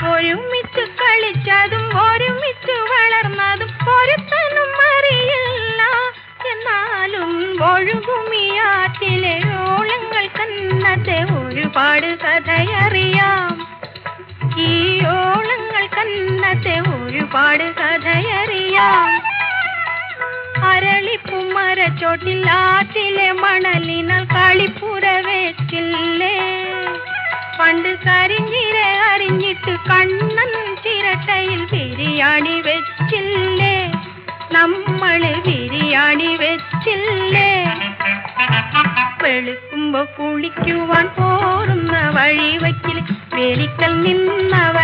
ഒരുമിച്ച് കളിച്ചതും ഒരുമിച്ച് വളർന്നതും ഒരുത്തനും അറിയില്ല. എന്നാലും ഒഴുകുമിയാറ്റിലെ ഓളങ്ങൾ കന്നത്തെ ഒരുപാട് കഥയറിയാം. ഈ ഓളങ്ങൾ കന്നത്തെ ഒരുപാട് കഥയറിയാം. അരളിപ്പുമരച്ചോട്ടിൽ ആറ്റിലെ മണലിനാൽ കളിപ്പുര വെച്ചില്ലേ? പണ്ട് കരിഞ്ഞിര അരിഞ്ഞിട്ട് കണ്ണൻ ചിരട്ടയിൽ ബിരിയാണി വെച്ചില്ലേ? നമ്മള് ബിരിയാണി വെച്ചില്ലേ? വെളുക്കുമ്പോ കുളിക്കുവാൻ പോറുന്ന വഴി വയ്ക്കിൽ വേലിക്കൽ നിന്നവ